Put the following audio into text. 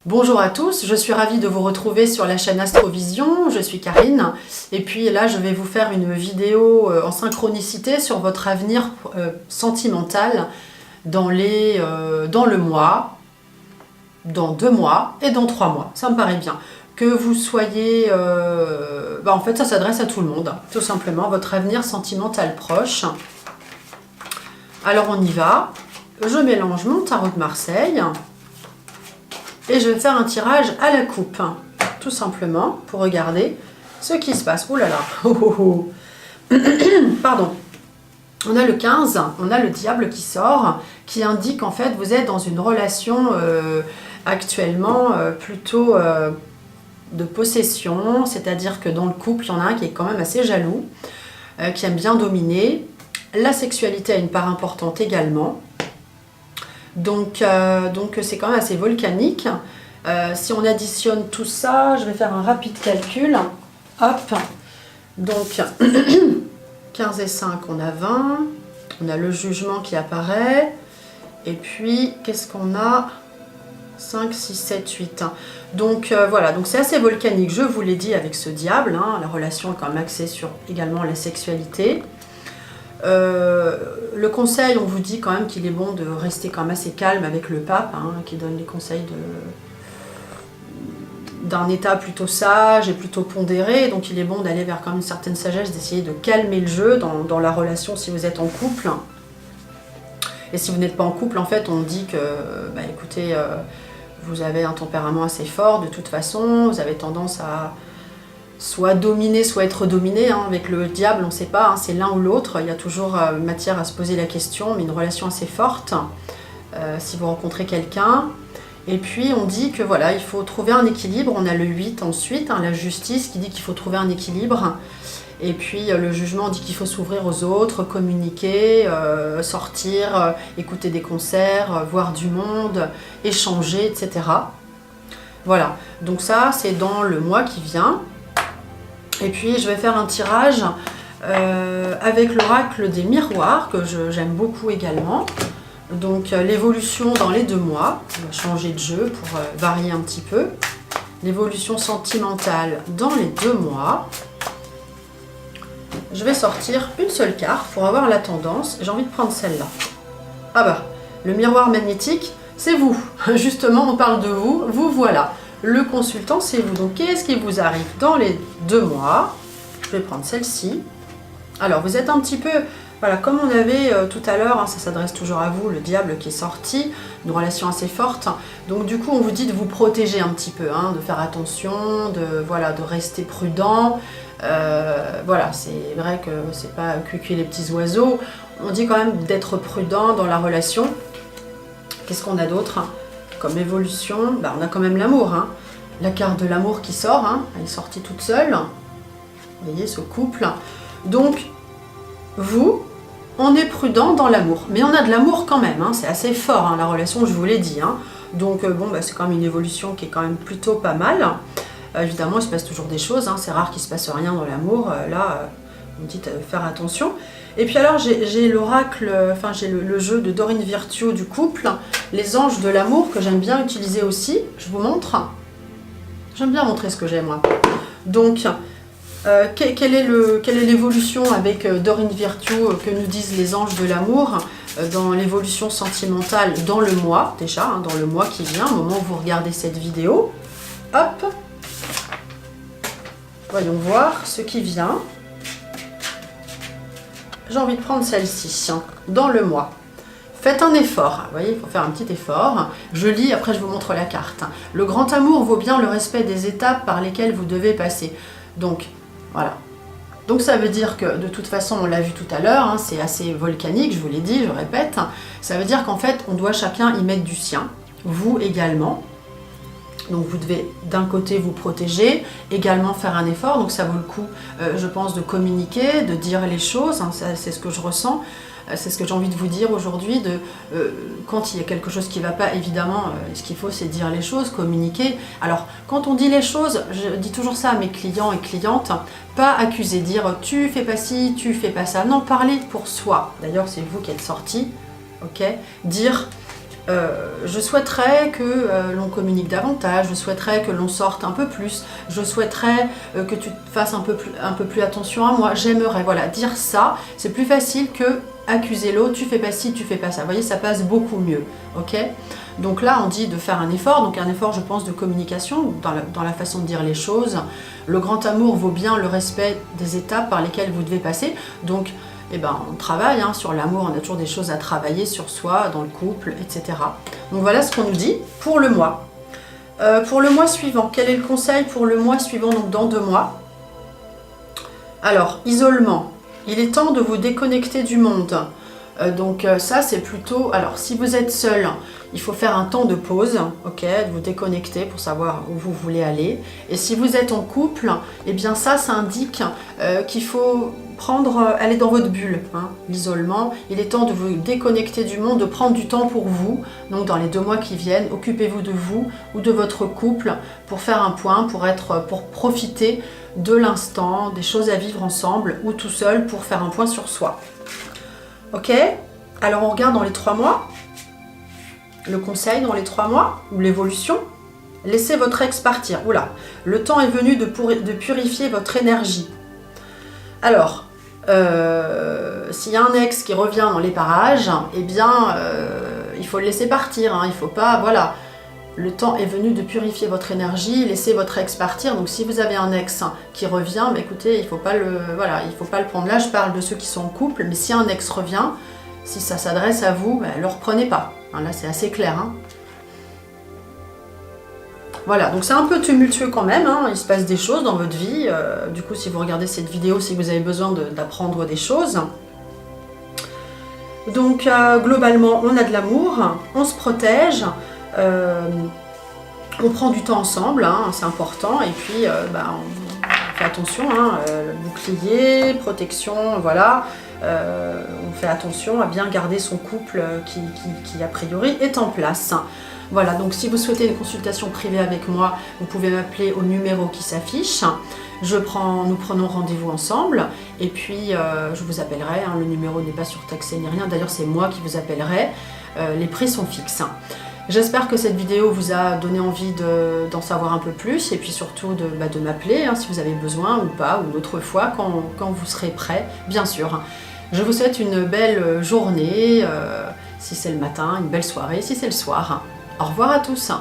Bonjour à tous, je suis ravie de vous retrouver sur la chaîne Astrovision, je suis Karine et puis là je vais vous faire une vidéo en synchronicité sur votre avenir sentimental dans le mois, dans 2 mois et dans 3 mois, ça me paraît bien. Que vous soyez... en fait ça s'adresse à tout le monde, tout simplement, votre avenir sentimental proche. Alors on y va, je mélange mon tarot de Marseille. Et je vais faire un tirage à la coupe, tout simplement, pour regarder ce qui se passe. Oh là là, oh oh oh. Pardon. On a le 15, on a le diable qui sort, qui indique en fait vous êtes dans une relation actuellement plutôt de possession, c'est-à-dire que dans le couple, il y en a un qui est quand même assez jaloux, qui aime bien dominer. La sexualité a une part importante également. Donc c'est quand même assez volcanique. Si on additionne tout ça, je vais faire un rapide calcul. Hop. Donc 15 et 5, on a 20. On a le jugement qui apparaît. Et puis, qu'est-ce qu'on a? 5, 6, 7, 8. Donc voilà, donc c'est assez volcanique, je vous l'ai dit, avec ce diable. La relation est quand même axée sur également la sexualité. Le conseil, on vous dit quand même qu'il est bon de rester quand même assez calme avec le pape, qui donne les conseils d'un état plutôt sage et plutôt pondéré. Donc il est bon d'aller vers quand même une certaine sagesse, d'essayer de calmer le jeu dans la relation si vous êtes en couple. Et si vous n'êtes pas en couple, en fait, on dit que, écoutez, vous avez un tempérament assez fort de toute façon, vous avez tendance à soit dominer, soit être dominé. Avec le diable, on ne sait pas, c'est l'un ou l'autre. Il y a toujours matière à se poser la question, mais une relation assez forte si vous rencontrez quelqu'un. Et puis on dit que voilà, il faut trouver un équilibre. On a le 8 ensuite, la justice qui dit qu'il faut trouver un équilibre. Et puis le jugement dit qu'il faut s'ouvrir aux autres, communiquer, sortir, écouter des concerts, voir du monde, échanger, etc. Voilà, donc ça c'est dans le mois qui vient. Et puis je vais faire un tirage avec l'oracle des miroirs que j'aime beaucoup également. Donc l'évolution dans les 2 mois, on va changer de jeu pour varier un petit peu. L'évolution sentimentale dans les 2 mois. Je vais sortir une seule carte pour avoir la tendance. J'ai envie de prendre celle-là. Ah bah, le miroir magnétique, c'est vous. Justement, on parle de vous. Vous voilà. Le consultant, c'est vous. Donc, qu'est-ce qui vous arrive dans les 2 mois? Je vais prendre celle-ci. Alors, vous êtes un petit peu... Voilà, comme on avait tout à l'heure, ça s'adresse toujours à vous, le diable qui est sorti, une relation assez forte. Donc, du coup, on vous dit de vous protéger un petit peu, de faire attention, de rester prudent. Voilà, c'est vrai que c'est pas cuicui les petits oiseaux. On dit quand même d'être prudent dans la relation. Qu'est-ce qu'on a d'autre comme évolution? On a quand même l'amour. La carte de l'amour qui sort, elle est sortie toute seule. Vous voyez ce couple. Donc, vous, on est prudent dans l'amour. Mais on a de l'amour quand même. C'est assez fort, la relation, je vous l'ai dit. Donc, c'est quand même une évolution qui est quand même plutôt pas mal. Évidemment, il se passe toujours des choses. C'est rare qu'il ne se passe rien dans l'amour. Là, on me dit de faire attention. Et puis alors, j'ai l'oracle, j'ai le jeu de Dorine Virtue du couple, les anges de l'amour, que j'aime bien utiliser aussi. Je vous montre. J'aime bien montrer ce que j'ai, moi. Donc, quelle est l'évolution avec Dorine Virtue que nous disent les anges de l'amour dans l'évolution sentimentale dans le mois, déjà, dans le mois qui vient, au moment où vous regardez cette vidéo. Hop. Voyons voir ce qui vient. J'ai envie de prendre celle-ci, dans le mois. Faites un effort, vous voyez, il faut faire un petit effort. Je lis, après je vous montre la carte. Le grand amour vaut bien le respect des étapes par lesquelles vous devez passer. Donc, voilà. Donc ça veut dire que, de toute façon, on l'a vu tout à l'heure, c'est assez volcanique, je vous l'ai dit, je répète. Ça veut dire qu'en fait, on doit chacun y mettre du sien. Vous également. Donc vous devez d'un côté vous protéger, également faire un effort, donc ça vaut le coup, je pense, de communiquer, de dire les choses, c'est ce que je ressens, c'est ce que j'ai envie de vous dire aujourd'hui, quand il y a quelque chose qui ne va pas, évidemment, ce qu'il faut c'est dire les choses, communiquer. Alors quand on dit les choses, je dis toujours ça à mes clients et clientes, pas accuser, dire tu fais pas ci, tu fais pas ça, non, parler pour soi, d'ailleurs c'est vous qui êtes sortis, ok, dire je souhaiterais que l'on communique davantage, je souhaiterais que l'on sorte un peu plus, je souhaiterais que tu fasses un peu plus attention à moi, j'aimerais, voilà, dire ça, c'est plus facile que accuser l'autre, tu fais pas ci, tu fais pas ça, vous voyez, ça passe beaucoup mieux, ok? Donc là, on dit de faire un effort, donc un effort, je pense, de communication, dans la façon de dire les choses. Le grand amour vaut bien le respect des étapes par lesquelles vous devez passer, donc eh ben, on travaille sur l'amour, on a toujours des choses à travailler sur soi, dans le couple, etc. Donc voilà ce qu'on nous dit pour le mois. Pour le mois suivant, quel est le conseil pour le mois suivant, donc dans 2 mois? Alors, isolement. Il est temps de vous déconnecter du monde. Donc ça, c'est plutôt... Alors, si vous êtes seul, il faut faire un temps de pause, ok, de vous déconnecter pour savoir où vous voulez aller. Et si vous êtes en couple, eh bien ça indique qu'il faut aller dans votre bulle, l'isolement. Il est temps de vous déconnecter du monde, de prendre du temps pour vous. Donc dans les 2 mois qui viennent, occupez-vous de vous ou de votre couple pour faire un point, pour profiter de l'instant, des choses à vivre ensemble ou tout seul pour faire un point sur soi. Ok? Alors on regarde dans les 3 mois. Le conseil dans les 3 mois, ou l'évolution. Laissez votre ex partir. Oula, le temps est venu de purifier votre énergie. Alors, s'il y a un ex qui revient dans les parages, eh bien, il faut le laisser partir. Il ne faut pas, voilà. Le temps est venu de purifier votre énergie, laissez votre ex partir. Donc si vous avez un ex qui revient, bah, écoutez, il ne faut pas le prendre. Là, je parle de ceux qui sont en couple, mais si un ex revient, si ça s'adresse à vous, bah, ne le reprenez pas. Là, c'est assez clair. Voilà, donc c'est un peu tumultueux quand même. Il se passe des choses dans votre vie. Du coup, si vous regardez cette vidéo, si vous avez besoin d'apprendre des choses. Donc, globalement, on a de l'amour, on se protège. On prend du temps ensemble, c'est important, et puis on fait attention, bouclier, protection, voilà, on fait attention à bien garder son couple qui a priori est en place. Voilà, donc si vous souhaitez une consultation privée avec moi, vous pouvez m'appeler au numéro qui s'affiche. Nous prenons rendez-vous ensemble et puis je vous appellerai. Le numéro n'est pas surtaxé ni rien, d'ailleurs c'est moi qui vous appellerai. Les prix sont fixes. J'espère que cette vidéo vous a donné envie d'en savoir un peu plus et puis surtout de m'appeler si vous avez besoin ou pas, ou une autre fois quand vous serez prêt, bien sûr. Je vous souhaite une belle journée, si c'est le matin, une belle soirée si c'est le soir. Au revoir à tous.